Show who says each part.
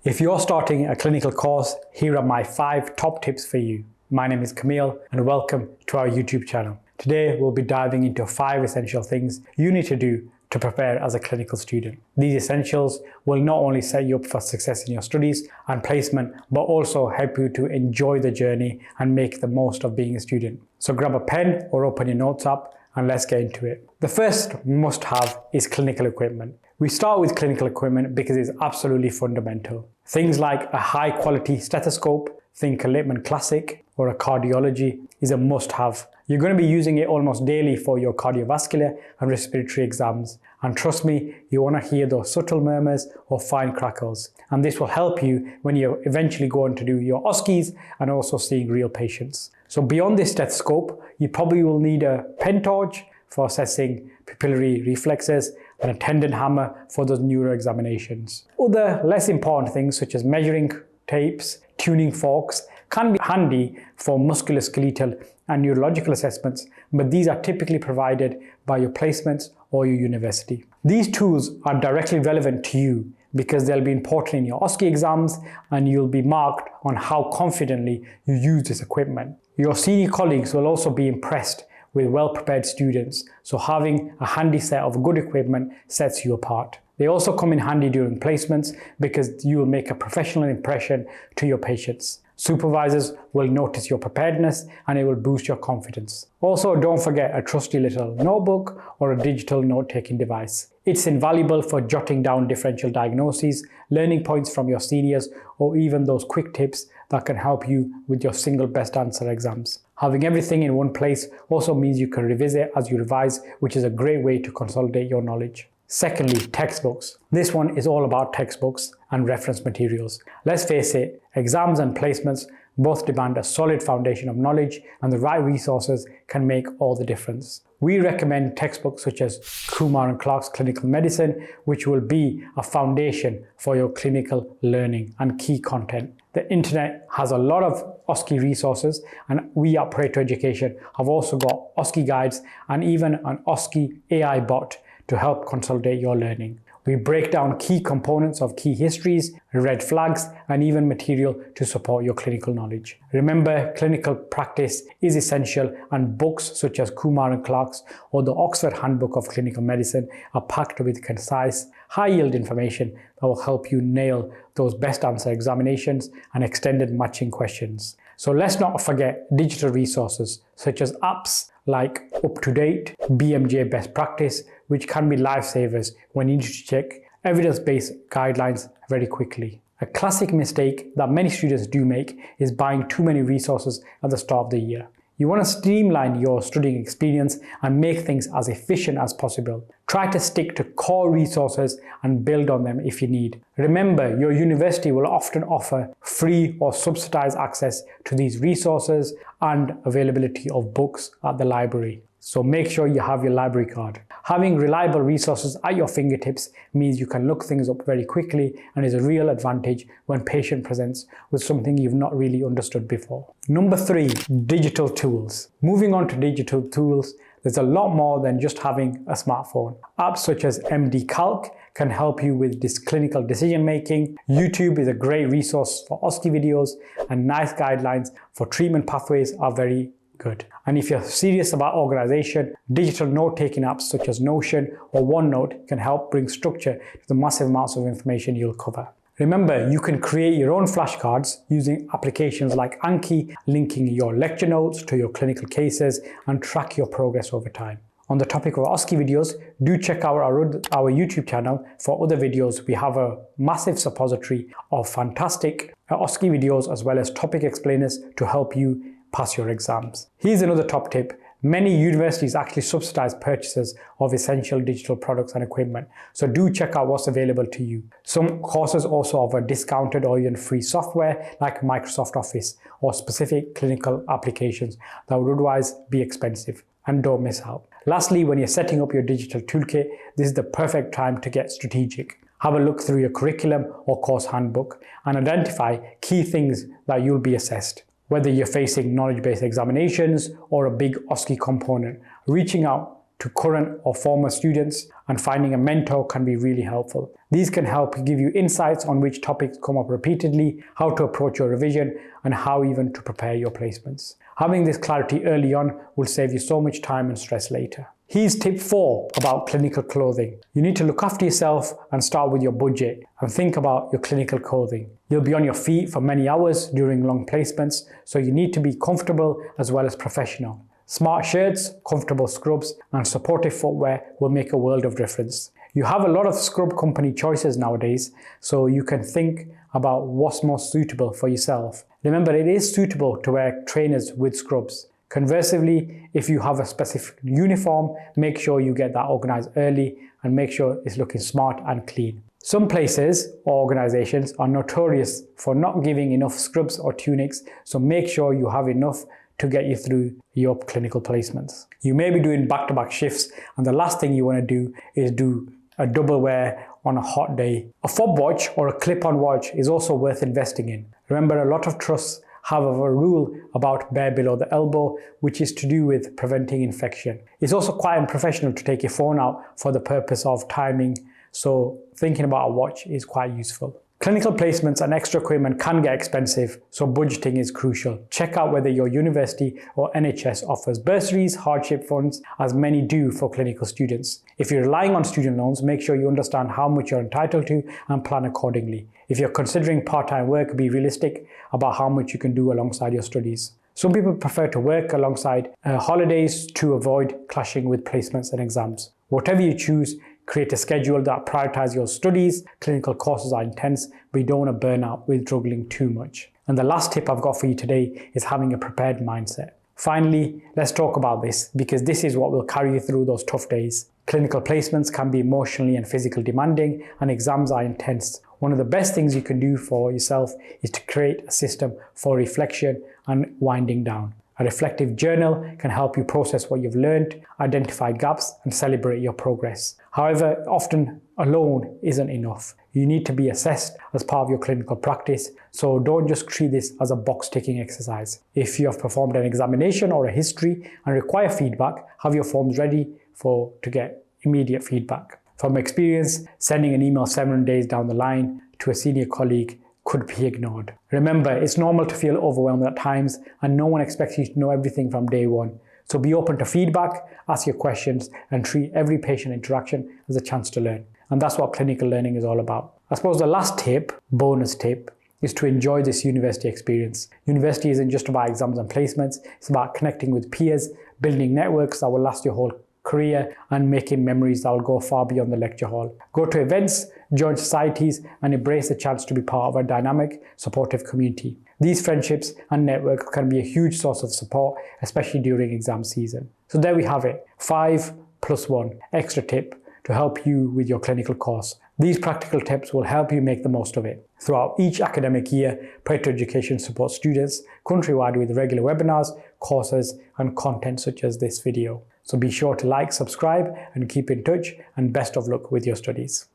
Speaker 1: If you're starting a clinical course, here are my 5 top tips for you. My name is Camille and welcome to our YouTube channel. Today we'll be diving into 5 essential things you need to do to prepare as a clinical student. These essentials will not only set you up for success in your studies and placement, but also help you to enjoy the journey and make the most of being a student. So grab a pen or open your notes app and let's get into it. The first must-have is clinical equipment. We start with clinical equipment because it's absolutely fundamental. Things like a high-quality stethoscope, think a Littmann Classic, or a cardiology is a must-have. You're going to be using it almost daily for your cardiovascular and respiratory exams. And trust me, you want to hear those subtle murmurs or fine crackles. And this will help you when you're eventually going to do your OSCEs and also seeing real patients. So beyond this stethoscope, you probably will need a pen torch for assessing pupillary reflexes and a tendon hammer for those neuro examinations. Other less important things such as measuring tapes, tuning forks can be handy for musculoskeletal and neurological assessments, but these are typically provided by your placements or your university. These tools are directly relevant to you because they'll be important in your OSCE exams and you'll be marked on how confidently you use this equipment. Your senior colleagues will also be impressed with well-prepared students, so having a handy set of good equipment sets you apart. They also come in handy during placements because you will make a professional impression to your patients. Supervisors will notice your preparedness and it will boost your confidence. Also, don't forget a trusty little notebook or a digital note-taking device. It's invaluable for jotting down differential diagnoses, learning points from your seniors, or even those quick tips that can help you with your single best answer exams. Having everything in one place also means you can revisit as you revise, which is a great way to consolidate your knowledge. Secondly, textbooks. This one is all about textbooks and reference materials. Let's face it, exams and placements both demand a solid foundation of knowledge, and the right resources can make all the difference. We recommend textbooks such as Kumar and Clark's Clinical Medicine, which will be a foundation for your clinical learning and key content. The internet has a lot of OSCE resources, and we at Pareto Education have also got OSCE guides and even an OSCE AI bot to help consolidate your learning. We break down key components of key histories, red flags, and even material to support your clinical knowledge. Remember, clinical practice is essential, and books such as Kumar and Clark's or the Oxford Handbook of Clinical Medicine are packed with concise, high-yield information that will help you nail those best answer examinations and extended matching questions. So let's not forget digital resources such as apps like UpToDate, BMJ Best Practice, which can be lifesavers when you need to check evidence-based guidelines very quickly. A classic mistake that many students do make is buying too many resources at the start of the year. You want to streamline your studying experience and make things as efficient as possible. Try to stick to core resources and build on them if you need. Remember, your university will often offer free or subsidized access to these resources and availability of books at the library. So make sure you have your library card. Having reliable resources at your fingertips means you can look things up very quickly and is a real advantage when patient presents with something you've not really understood before. Number 3, digital tools. Moving on to digital tools, there's a lot more than just having a smartphone. Apps such as MD Calc can help you with this clinical decision making. YouTube is a great resource for OSCE videos, and NICE guidelines for treatment pathways are very good. And if you're serious about organization, digital note-taking apps such as Notion or OneNote can help bring structure to the massive amounts of information you'll cover. Remember, you can create your own flashcards using applications like Anki, linking your lecture notes to your clinical cases and track your progress over time. On the topic of OSCE videos, do check out our YouTube channel for other videos. We have a massive suppository of fantastic OSCE videos as well as topic explainers to help you pass your exams. Here's another top tip. Many universities actually subsidize purchases of essential digital products and equipment, so do check out what's available to you. Some courses also offer discounted or even free software like Microsoft Office or specific clinical applications that would otherwise be expensive, and don't miss out. Lastly, when you're setting up your digital toolkit, this is the perfect time to get strategic. Have a look through your curriculum or course handbook and identify key things that you'll be assessed. Whether you're facing knowledge-based examinations or a big OSCE component, reaching out to current or former students, and finding a mentor can be really helpful. These can help give you insights on which topics come up repeatedly, how to approach your revision, and how even to prepare your placements. Having this clarity early on will save you so much time and stress later. Here's tip 4 about clinical clothing. You need to look after yourself and start with your budget and think about your clinical clothing. You'll be on your feet for many hours during long placements, so you need to be comfortable as well as professional. Smart shirts, comfortable scrubs, and supportive footwear will make a world of difference. You have a lot of scrub company choices nowadays, so you can think about what's most suitable for yourself. Remember, it is suitable to wear trainers with scrubs. Conversely, if you have a specific uniform, make sure you get that organized early and make sure it's looking smart and clean. Some places or organizations are notorious for not giving enough scrubs or tunics, so make sure you have enough to get you through your clinical placements. You may be doing back-to-back shifts, and the last thing you want to do is do a double wear on a hot day. A fob watch or a clip-on watch is also worth investing in. Remember, a lot of trusts have a rule about bare below the elbow, which is to do with preventing infection. It's also quite unprofessional to take your phone out for the purpose of timing, so thinking about a watch is quite useful. Clinical placements and extra equipment can get expensive, so budgeting is crucial. Check out whether your university or NHS offers bursaries, hardship funds, as many do for clinical students. If you're relying on student loans, make sure you understand how much you're entitled to and plan accordingly. If you're considering part-time work, be realistic about how much you can do alongside your studies. Some people prefer to work alongside holidays to avoid clashing with placements and exams. Whatever you choose, create a schedule that prioritizes your studies. Clinical courses are intense, but you don't want to burn out with juggling too much. And the last tip I've got for you today is having a prepared mindset. Finally, let's talk about this, because this is what will carry you through those tough days. Clinical placements can be emotionally and physically demanding, and exams are intense. One of the best things you can do for yourself is to create a system for reflection and winding down. A reflective journal can help you process what you've learned, identify gaps, and celebrate your progress. However, often alone isn't enough. You need to be assessed as part of your clinical practice, so don't just treat this as a box-ticking exercise. If you have performed an examination or a history and require feedback, have your forms ready to get immediate feedback. From experience, sending an email 7 days down the line to a senior colleague could be ignored. Remember, it's normal to feel overwhelmed at times, and no one expects you to know everything from day one. So be open to feedback, ask your questions, and treat every patient interaction as a chance to learn. And that's what clinical learning is all about. I suppose the last tip, bonus tip, is to enjoy this university experience. University isn't just about exams and placements, it's about connecting with peers, building networks that will last your whole career, and making memories that will go far beyond the lecture hall. Go to events, join societies, and embrace the chance to be part of a dynamic, supportive community. These friendships and networks can be a huge source of support, especially during exam season. So there we have it, 5+1 extra tip to help you with your clinical course. These practical tips will help you make the most of it. Throughout each academic year, Pareto Education supports students countrywide with regular webinars, courses, and content such as this video. So be sure to like, subscribe, and keep in touch, and best of luck with your studies.